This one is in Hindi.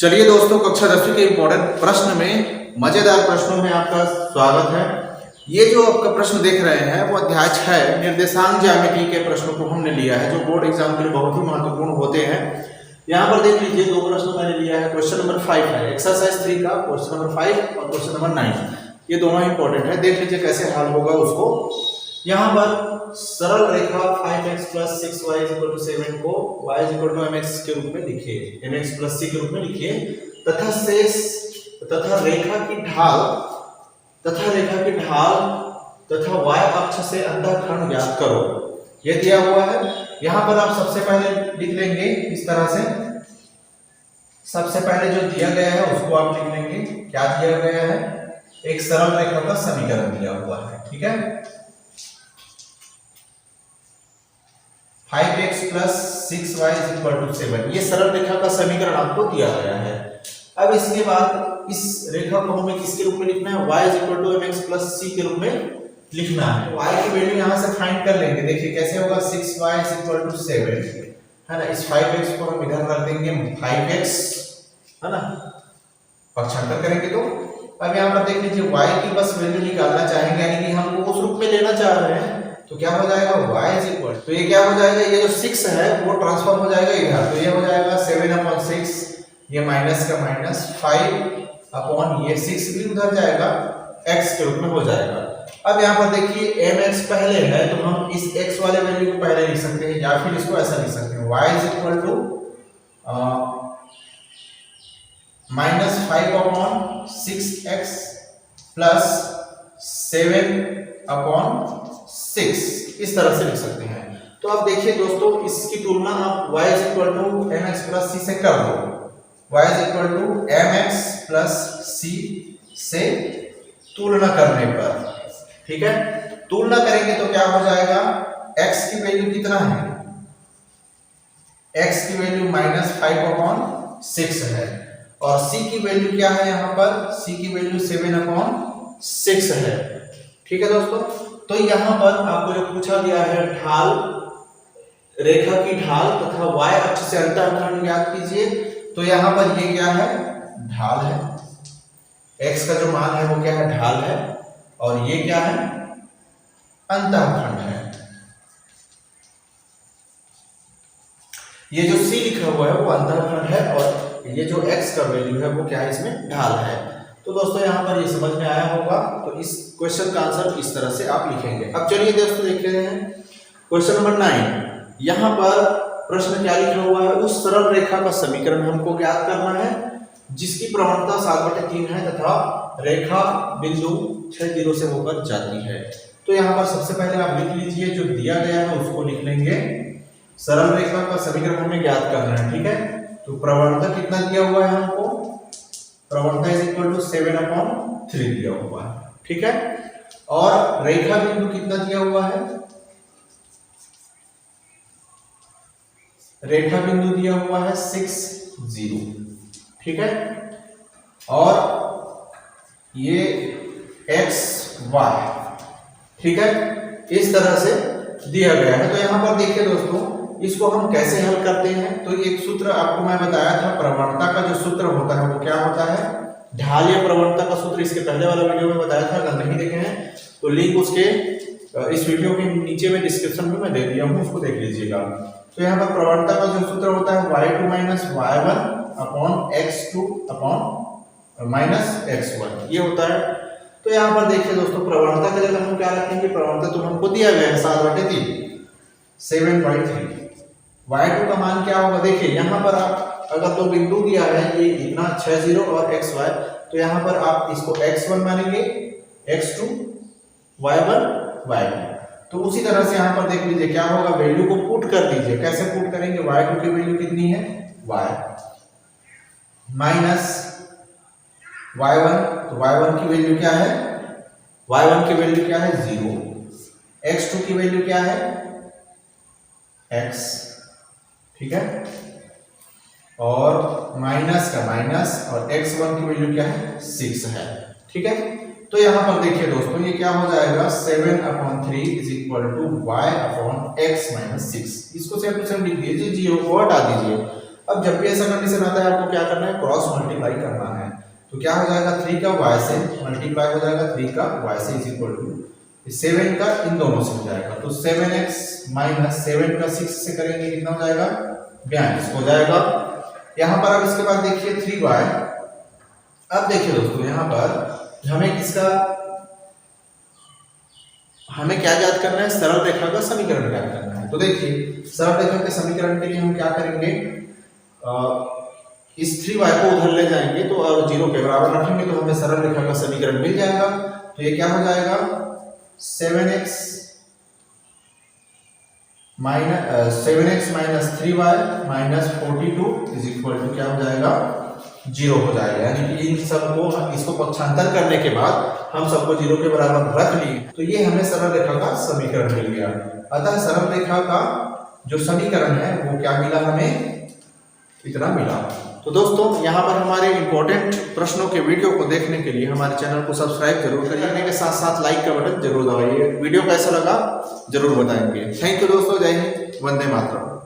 चलिए दोस्तों, कक्षा 10वीं के इम्पोर्टेंट प्रश्न में मजेदार प्रश्नों में आपका स्वागत है। ये जो आपका प्रश्न देख रहे हैं वो अध्याय 6 निर्देशांक ज्यामिति के प्रश्नों को हमने लिया है, जो बोर्ड एग्जाम के लिए बहुत ही महत्वपूर्ण होते हैं। यहाँ पर देख लीजिए, दो प्रश्न मैंने लिया है। क्वेश्चन नंबर 5 है एक्सरसाइज 3 का, क्वेश्चन नंबर 5 और क्वेश्चन नंबर 9। ये दोनों इंपॉर्टेंट है, देख लीजिए कैसे हल होगा उसको। यहाँ पर सरल रेखा 5x + 6y = 7 को y = mx के रूप में लिखिए, mx + c के रूप में लिखिए तथा रेखा की ढाल तथा y अक्ष से अंतःखंड ज्ञात करो। ये दिया हुआ है। यहाँ पर आप सबसे पहले लिख लेंगे इस तरह से। सबसे पहले जो दिया गया है उसको आप लिख लेंगे। क्या दिया गया है? एक सरल रेखा का समीकरण दिया हुआ है, ठीक है। 5x + 6y = 7, ये सरल रेखा का समीकरण आपको दिया गया है। अब इसके बाद इस रेखा को हमें किसके रूप में लिखना है? y = mx + c के रूप में लिखना है। y की वैल्यू यहां से फाइंड कर लेंगे। देखिए कैसे होगा, 6y = 7 है ना। इस 5x को हम इधर रख देंगे 5x, है ना, पक्षांतर करेंगे तो। अब यहाँ पर देख लीजिए, y की बस वैल्यू निकालना चाहेंगे, यानी कि हमको उस रूप में लेना चाह रहे हैं, तो क्या हो जाएगा? y तो ये क्या हो जाएगा, ये जो 6 है वो ट्रांसफॉर्म हो जाएगा इधर, तो ये हो जाएगा 7/6, ये माइनस का माइनस 5 ये 6 भी उधर जाएगा, x के रूप में हो जाएगा। अब यहाँ पर देखिए mx पहले है, तो हम इस x वाले वैल्यू को पहले लिख सकते हैं, या फिर इसको ऐसा लिख सकते हैं, y = -5/6x + 7/6, इस तरह से लिख सकते हैं। तो अब देखिए दोस्तों, इसकी तुलना आप y = mx + c से कर दो। y = mx + c से तुलना करने पर, ठीक है, तुलना करेंगे तो क्या हो जाएगा? x की वैल्यू कितना है? x की वैल्यू -5/6 है, और c की वैल्यू क्या है? यहाँ पर c की वैल्यू 7/6 है, ठीक है दोस्तों। तो यहाँ पर आपको जो पूछा गया है, ढाल, रेखा की ढाल तथा y अक्ष से अंतःखंड ज्ञात कीजिए। तो यहाँ पर ये क्या है? ढाल है। x का जो मान है वो क्या है? ढाल है, और ये क्या है? अंतःखंड है। ये जो c लिखा हुआ है वो अंतःखंड है, और ये जो x का वैल्यू है वो क्या है? इसमें ढाल है। तो दोस्तों यहाँ पर ये समझ में आया होगा। तो इस क्वेश्चन का आंसर इस तरह से आप लिखेंगे। अब चलिए दोस्तों देख लेते हैं क्वेश्चन नंबर 9। यहाँ पर प्रश्न क्या लिखा हुआ है? उस सरल रेखा का समीकरण हमको ज्ञात करना है जिसकी प्रवणता 7/3 है तथा रेखा बिंदु 60 से होकर जाती है। तो यहाँ पर सबसे पहले आप लिख लीजिए, जो दिया गया है उसको लिख लेंगे। सरल रेखा का समीकरण हमें ज्ञात करना है, ठीक है। तो प्रवणता कितना दिया हुआ है हमको? प्रवणता = 7/3 दिया हुआ है, ठीक है। और रेखा बिंदु कितना दिया हुआ है? रेखा बिंदु दिया हुआ है 6, 0, ठीक है। और ये x, y, ठीक है, इस तरह से दिया गया है। तो यहाँ पर देखिए दोस्तों, इसको हम कैसे हल करते हैं? तो एक सूत्र आपको मैं बताया था, प्रवणता का जो सूत्र होता है वो क्या होता है? ढाल या प्रवणता का सूत्र इसके पहले वाला वीडियो में बताया था। अगर नहीं देखे हैं तो लिंक उसके इस वीडियो के नीचे में डिस्क्रिप्शन में मैं दे दिया हूँ, उसको देख लीजिएगा। तो यहाँ पर प्रवणता का जो सूत्र होता है y2 - y1/x2 - x1, ये होता है। तो यहाँ पर देखिए दोस्तों, प्रवणता के जगह हम क्या रखेंगे? प्रवणता तो हमको दिया गया है 7/3, 7/3। y2 का मान क्या होगा? देखिए यहाँ पर आप अगर दो बिंदु दिया है, ये इतना 60 और xy, तो यहाँ पर आप इसको x1 मानेंगे, x2, y1, y2। तो उसी तरह से यहाँ पर देख लीजिए क्या होगा, वैल्यू को पुट कर दीजिए। कैसे पुट करेंगे? y2 की वैल्यू कितनी है? y माइनस y1, तो y1 की वैल्यू क्या है? y1 की वैल्यू क्या है? 0। x2 की वैल्यू क्या है? x, ठीक है, और माइनस का माइनस, और x1 की वैल्यू क्या है? 6 है, ठीक है। तो यहाँ पर देखिए दोस्तों, ये क्या हो जाएगा? 7/3 = y/x - 6। इसको सेम टू सेम लिख दीजिए, 0 को हटा दीजिए। अब जब भी ऐसा कंडीशन आता है आपको क्या करना है, क्रॉस मल्टीप्लाई करना है। तो क्या हो जाएगा, 3 का y से मल्टीप्लाई हो जाएगा 3 का y से इज इक्वल टू 7 का इन दोनों से हो जाएगा। तो 7x माइनस 7 का 6 से करेंगे कितना हो जाएगा, 42 हो जाएगा। यहाँ पर अब इसके बाद देखिए 3y। अब देखिए दोस्तों यहाँ पर हमें क्या याद करना है, सरल रेखा का समीकरण याद करना है। तो देखिए सरल रेखा के समीकरण के लिए हम क्या करेंगे, इस 3y को उधर ले जाएंगे तो और 0 के बराबर रखेंगे तो हमें सरल रेखा का समीकरण मिल जाएगा। तो ये क्या हो जाएगा, 7x minus 3y minus 42 is equal to क्या हो जाएगा, 0 हो जाएगा। यानी कि इन सबको इसको पक्षांतर करने के बाद हम सबको 0 के बराबर रख लिए, तो ये हमें सरल रेखा का समीकरण मिल गया। अतः सरल रेखा का जो समीकरण है वो क्या मिला, हमें इतना मिला। तो दोस्तों यहाँ पर हमारे इंपॉर्टेंट प्रश्नों के वीडियो को देखने के लिए हमारे चैनल को सब्सक्राइब जरूर करिए, के साथ साथ लाइक का बटन जरूर दबाइए। वीडियो कैसा लगा जरूर बताएंगे। थैंक यू दोस्तों, जय हिंद, वंदे मातरम।